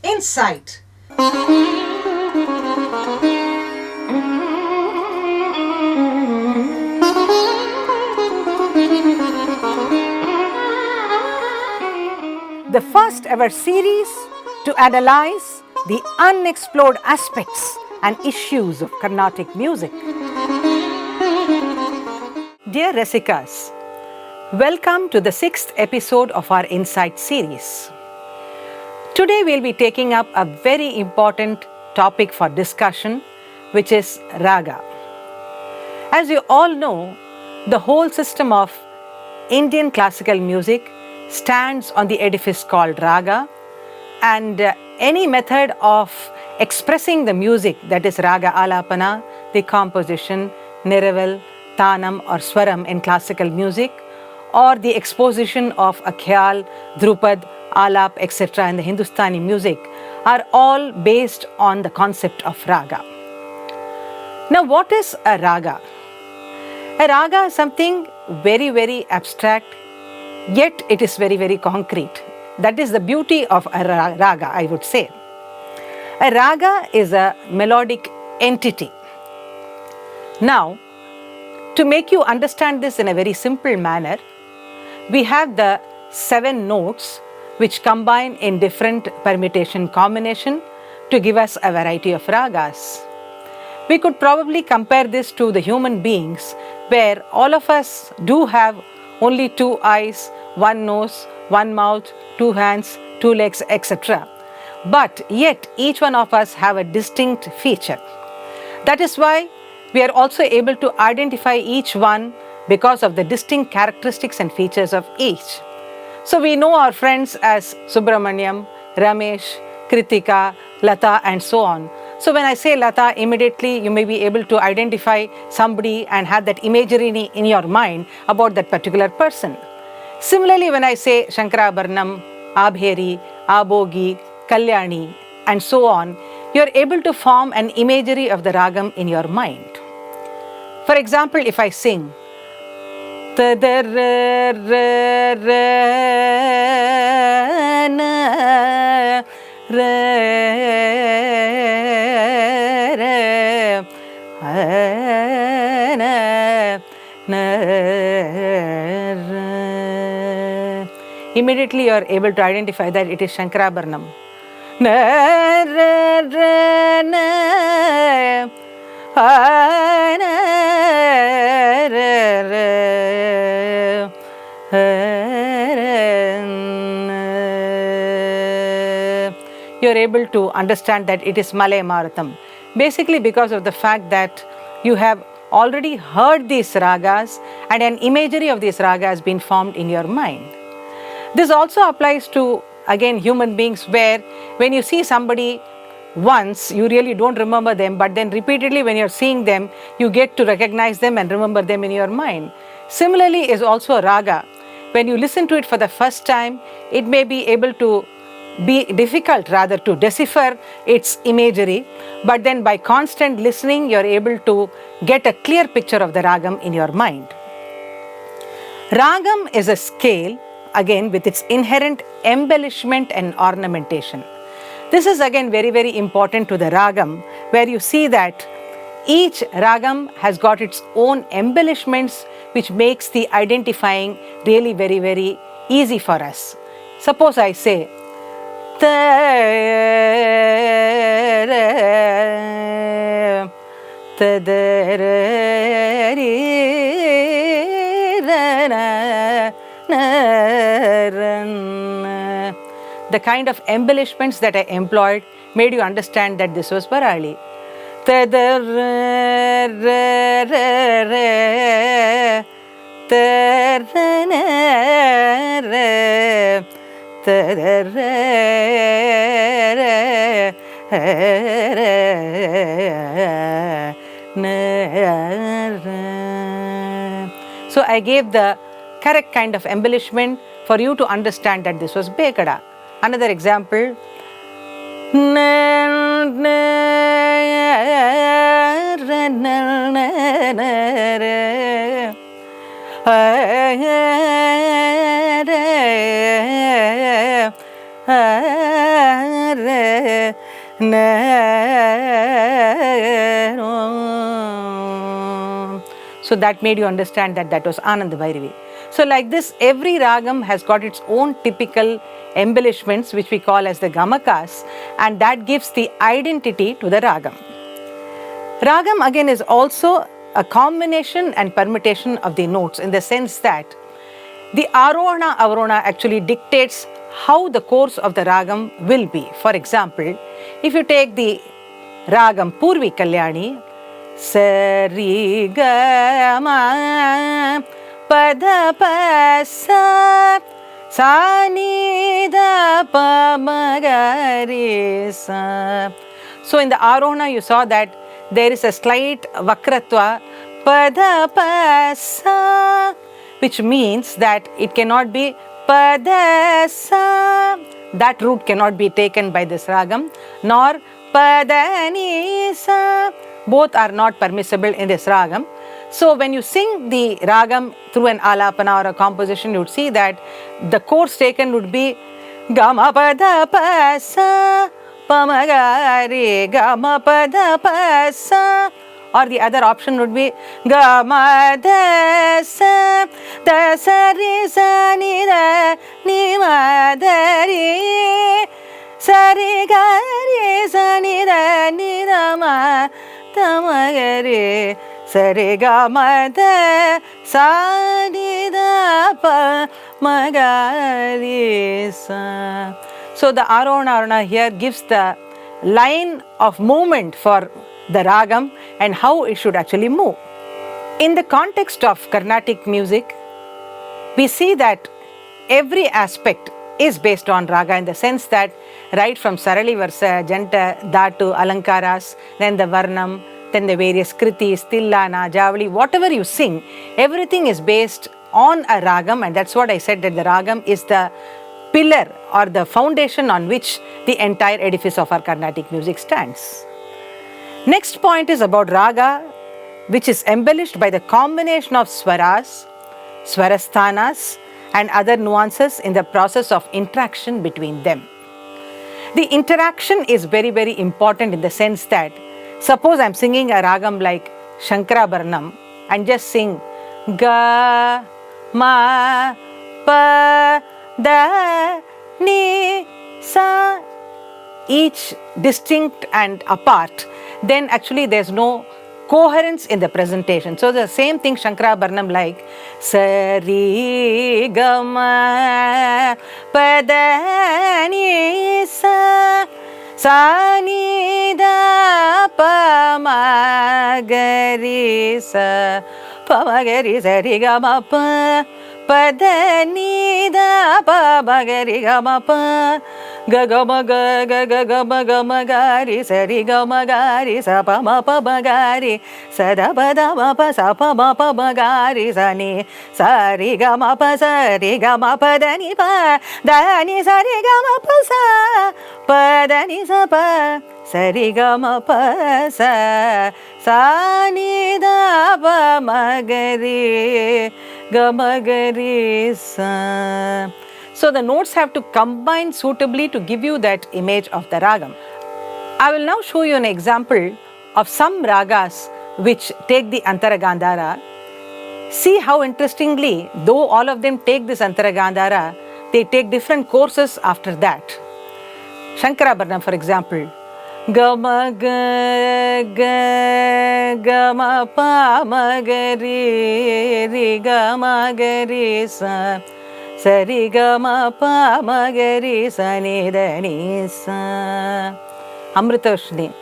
Insight. The first ever series to analyze the unexplored aspects and issues of Carnatic music. Dear Rasikas, welcome to the 6th episode of our Insight series. Today we'll be taking up a very important topic for discussion, which is raga. As you all know, the whole system of Indian classical music stands on the edifice called raga, and any method of expressing the music, that is raga alapana, the composition, niraval, tanam or swaram in classical music, or the exposition of a khyal, drupad, alap, etc. in the Hindustani music, are all based on the concept of raga. Now, what is a raga? A raga is something very, very abstract, yet it is very, very concrete. That is the beauty of a raga, I would say. A raga is a melodic entity. Now, to make you understand this in a very simple manner, we have the 7 notes which combine in different permutation combination to give us a variety of ragas. We could probably compare this to the human beings, where all of us do have only 2 eyes, 1 nose, 1 mouth, 2 hands, 2 legs, etc. But yet each one of us have a distinct feature. That is why we are also able to identify each one because of the distinct characteristics and features of each. So we know our friends as Subramaniam, Ramesh, Kritika, Lata and so on. So when I say Lata, immediately you may be able to identify somebody and have that imagery in your mind about that particular person. Similarly, when I say Shankarabharanam, Abheri, Abogi, Kalyani and so on, you are able to form an imagery of the ragam in your mind. For example, if I sing immediately you are able to identify that it is Shankarabharanam. You are able to understand that it is Malay Maratham, basically because of the fact that you have already heard these ragas and an imagery of these ragas has been formed in your mind. This also applies to, again, human beings, where when you see somebody once, you really don't remember them, but then repeatedly when you're seeing them, you get to recognize them and remember them in your mind. Similarly is also a raga. When you listen to it for the first time, it may be able to be difficult rather to decipher its imagery, but then by constant listening, you're able to get a clear picture of the ragam in your mind. Ragam is a scale, again, with its inherent embellishment and ornamentation. This is again very, very important to the ragam, where you see that each ragam has got its own embellishments, which makes the identifying really very, very easy for us. Suppose I say, the kind of embellishments that I employed made you understand that this was Varali. So I gave the correct kind of embellishment for you to understand that this was Begada. Another example. So that made you understand that that was Anand Bhairavi. So like this, every ragam has got its own typical embellishments which we call as the gamakas, and that gives the identity to the ragam. Ragam again is also a combination and permutation of the notes in the sense that the arohana avarohana actually dictates how the course of the ragam will be. For example, if you take the ragam Purvi Kalyani, Sari ga ma pada pa sa sa ni da pa ma ga re sa. So in the arohana you saw that there is a slight vakratva, pada pa sa, which means that it cannot be pada sa. That root cannot be taken by this ragam, nor pada ni sa. Both are not permissible in this ragam. So when you sing the ragam through an alapana or a composition, you would see that the course taken would be gama pada pa sa pa ma ga re gama pada pa sa, or the other option would be gama da sa re sa ni da ni ma da re sa re ga re sa ni da ma da ma ga re sa re ga ma da sa ni da pa ma ga re sa. So the arohana here gives the line of movement for the ragam and how it should actually move. In the context of Carnatic music, we see that every aspect is based on raga in the sense that right from Sarali Varsa, Janta, Dhatu, Alankaras, then the Varnam, then the various Kritis, Tillana, Javali, whatever you sing, everything is based on a ragam, and that's what I said, that the ragam is the pillar or the foundation on which the entire edifice of our Carnatic music stands. Next point is about raga, which is embellished by the combination of swaras, swarasthanas, and other nuances in the process of interaction between them. The interaction is very, very important in the sense that, suppose I'm singing a ragam like Shankarabharanam and just sing ga, ma, pa, da, ni, sa, each distinct and apart, then actually there's no coherence in the presentation. So the same thing Shankarabharanam like sa ri ga ma pa da ni sa sa ni da pa ma ga ri sa pa ma ga ri sa ri ga ma pa pa da ni da pa ma ga ri ga ma pa ga ga ma ga ga ga ga ma ga ri sa ri ga ma ga ri sa pa ma ga ri sa da ma pa sa pa ma ga ri sa ni sa ri ga ma pa da ni sa ri ga ma pa da ni sa pa sa ri ga ma pa sa ni da pa ma ga ri sa. So the notes have to combine suitably to give you that image of the ragam. I will now show you an example of some ragas which take the Antara Gandhara. See how interestingly, though all of them take this Antara Gandhara, they take different courses after that. Shankarabharanam, for example, ga ma ga ga ga ma pa ma ga ri ga ma ga ri sa sa ri ga ma pa ma ga ri sa ni da ni sa. Amritavarshini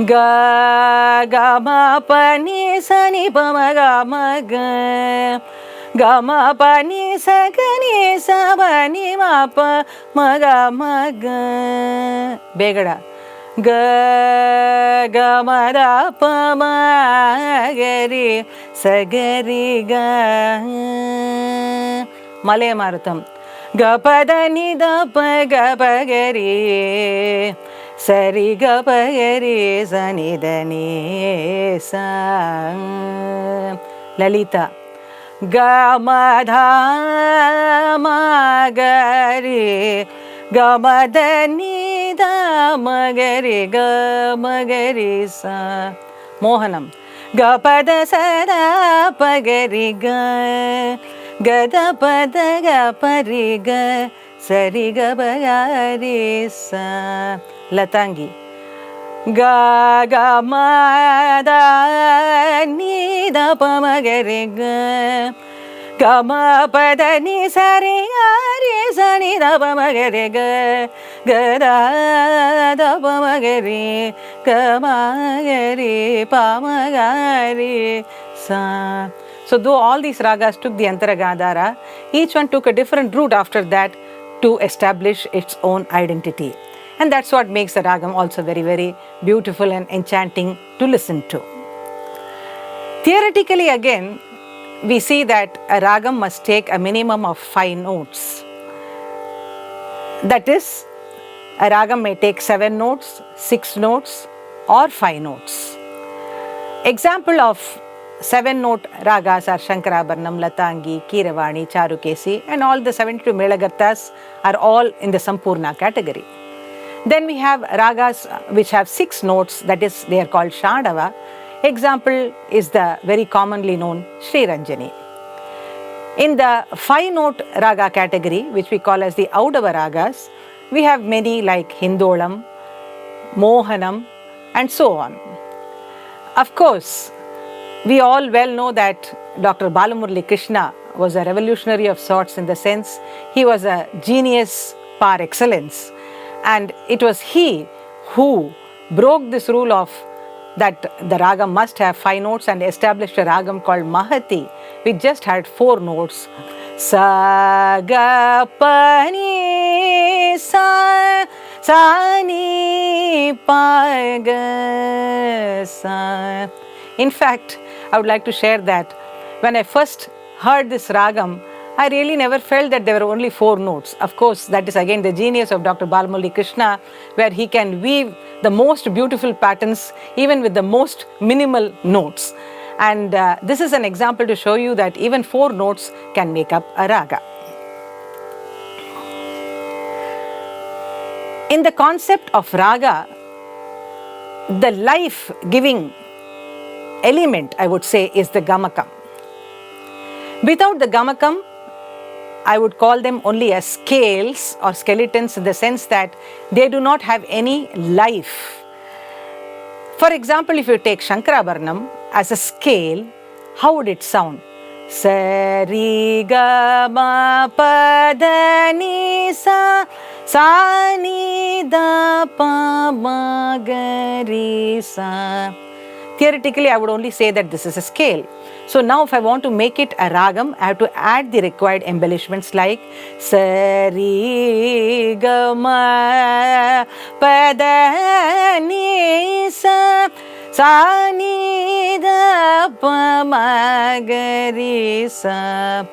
ga ga ma pa ni sa ni pa ma ga ga ma pa ni sa ga ni sa pa ni ma pa ma ga Begada ga ga ma da pa ma ga ri sa ga ri ga Malay Marutam. Gapada nida pa gapagari, sari gapagari sanidani sa. Lalita. Gamadha magari, gamadha nida magari, gamagari sa. Mohanam. Gapada sada pagari ga, gada pada gapari ga, sari gabagari sa. Latangi. Ga ga ma da ni da pa ma ga re ga, ga ma pa da ni sa re ga re sa ni da pa ma ga re ga, ga da pa ma ga re, ga ma ga re pa ma ga re sa. So though all these ragas took the Antaragadhara, each one took a different route after that to establish its own identity. And that's what makes the ragam also very, very beautiful and enchanting to listen to. Theoretically again, we see that a ragam must take a minimum of 5 notes. That is, a ragam may take 7 notes, 6 notes or 5 notes. Example of 7-note ragas are Shankarabharanam, Latangi, Keeravani, Charukesi, and all the 72 Melagarthas are all in the Sampurna category. Then we have ragas which have 6 notes, that is, they are called Shandava. Example is the very commonly known Sri Ranjani. In the 5-note raga category, which we call as the Audava ragas, we have many like Hindolam, Mohanam, and so on. Of course, we all well know that Dr. Balamurali Krishna was a revolutionary of sorts, in the sense he was a genius par excellence. And it was he who broke this rule of that the ragam must have 5 notes and established a ragam called Mahati, which just had 4 notes. Sa, ga, pa, ni, sa, sa, ni, pa, ga, sa. In fact, I would like to share that when I first heard this ragam, I really never felt that there were only 4 notes. Of course, that is again the genius of Dr. Balamurali Krishna, where he can weave the most beautiful patterns even with the most minimal notes. And this is an example to show you that even 4 notes can make up a raga. In the concept of raga, the life-giving element, I would say, is the gamakam. Without the gamakam, I would call them only as scales or skeletons, in the sense that they do not have any life. For example, if you take Shankarabharanam as a scale, how would it sound? Sa, ri, ga, ma, pa, da, ni, sa, sa, ni, da, pa, ma, ga, ri, sa. Theoretically, I would only say that this is a scale. So now if I want to make it a ragam, I have to add the required embellishments like sa, ri, ga, ma, pa, da, ni, sa, sa, ni, da, pa, ma, ga, ri, sa.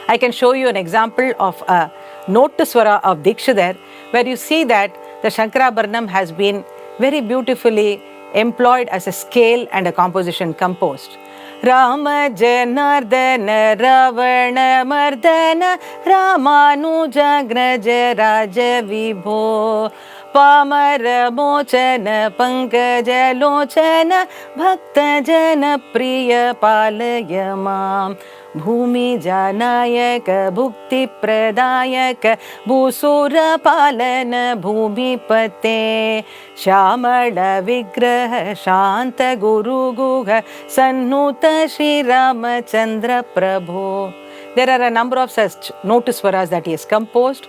I can show you an example of a note to swara of Dikshidhar, where you see that the Shankarabharanam has been very beautifully employed as a scale and a composition composed. Rama Janardana Ravana Mardana Ramanuja Graja Raja Vibho Pamara Mochana Pankaja Lochana Bhakta Jana Priya Palaya Mam Bhumi Janayaka Bhukti Pradayaka Bhusura Palana Bhumi Pate Shamala Vigraha Shanta Guru Guha Sannuta Shri Ramachandra Prabhu. There are a number of such notiswaras that he has composed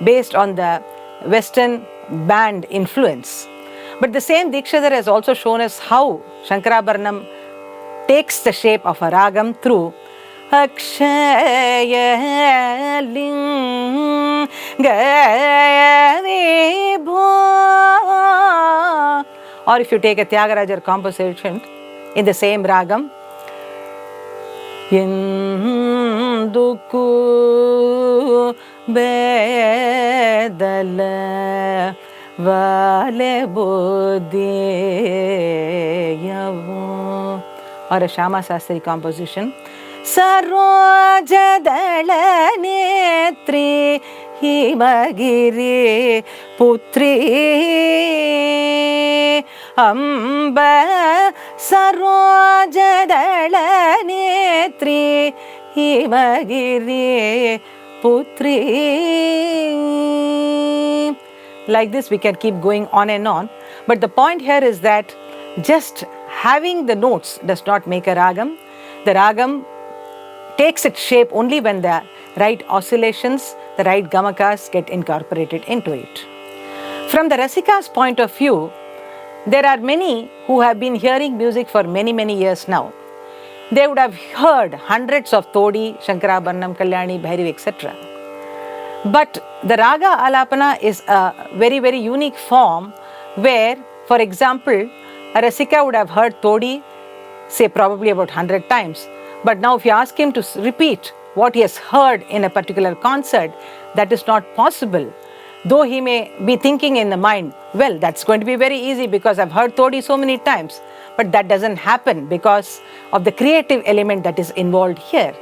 based on the Western band influence. But the same Dikshidhar has also shown us how Shankarabharanam takes the shape of a ragam through Akshaya Linga Vibho. Or if you take a Tyagarajar composition in the same ragam, ದುಕು ಬೇದಲ ವಾಲೆ ಬೋಧೇಯವು. Or a Shyama Sastri composition. Sarojadala netri himagiri putri amba sarojadala netri himagiri putri. Like this we can keep going on and on, but the point here is that just having the notes does not make a ragam. The ragam takes its shape only when the right oscillations, the right gamakas get incorporated into it. From the Rasika's point of view, there are many who have been hearing music for many years now. They would have heard hundreds of Todi, Shankarabharanam, Kalyani, Bhairavi, etc. But the raga alapana is a very unique form where, for example, a Rasika would have heard Todi, say probably about 100 times. But now if you ask him to repeat what he has heard in a particular concert, that is not possible. Though he may be thinking in the mind, well, that's going to be very easy because I've heard Todi so many times. But that doesn't happen because of the creative element that is involved here.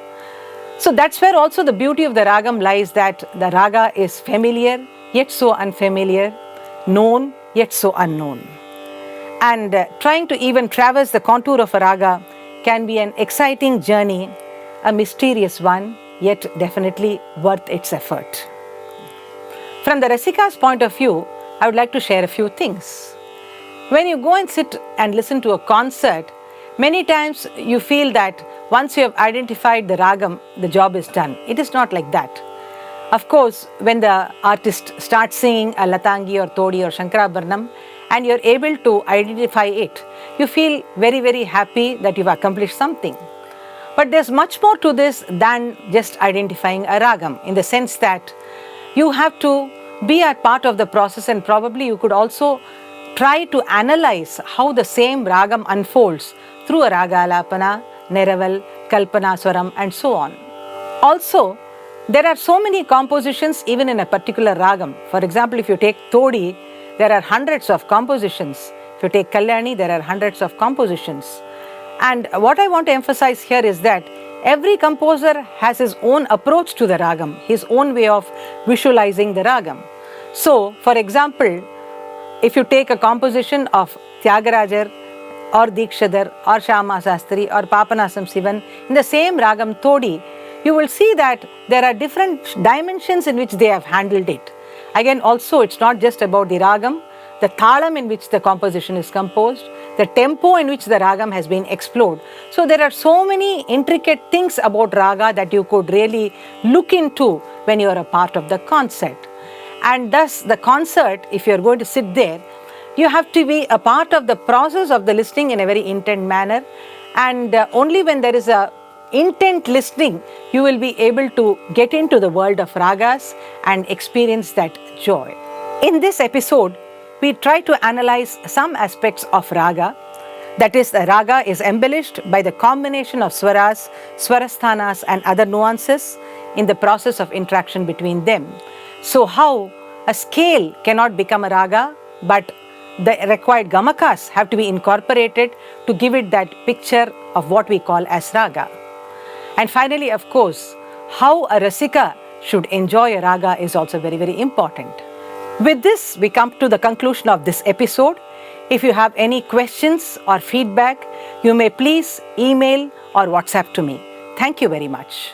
So that's where also the beauty of the ragam lies, that the raga is familiar, yet so unfamiliar, known, yet so unknown. And trying to even traverse the contour of a raga can be an exciting journey, a mysterious one, yet definitely worth its effort. From the Rasika's point of view, I would like to share a few things. When you go and sit and listen to a concert, many times you feel that once you have identified the ragam, the job is done. It is not like that. Of course, when the artist starts singing a Latangi or Todi or Shankarabharanam, and you're able to identify it, you feel very happy that you've accomplished something. But there's much more to this than just identifying a ragam, in the sense that you have to be a part of the process, and probably you could also try to analyze how the same ragam unfolds through a raga alapana, neraval, kalpana, swaram, and so on. Also, there are so many compositions even in a particular ragam. For example, if you take Todi, there are hundreds of compositions. If you take Kalyani, there are hundreds of compositions. And what I want to emphasize here is that every composer has his own approach to the ragam, his own way of visualizing the ragam. So, for example, if you take a composition of Tyagarajar or Dikshadhar or Shyama Sastri or Papanasam Sivan in the same ragam Todi, you will see that there are different dimensions in which they have handled it. Again, also, it's not just about the ragam, the thalam in which the composition is composed, the tempo in which the ragam has been explored. So there are so many intricate things about raga that you could really look into when you are a part of the concert. And thus, the concert, if you are going to sit there, you have to be a part of the process of the listening in a very intent manner. And only when there is a intent listening, you will be able to get into the world of ragas and experience that joy. In this episode, we try to analyze some aspects of raga. That is, the raga is embellished by the combination of swaras, swarasthanas, and other nuances in the process of interaction between them. So how a scale cannot become a raga, but the required gamakas have to be incorporated to give it that picture of what we call as raga. And finally, of course, how a Rasika should enjoy a raga is also very important. With this, we come to the conclusion of this episode. If you have any questions or feedback, you may please email or WhatsApp to me. Thank you very much.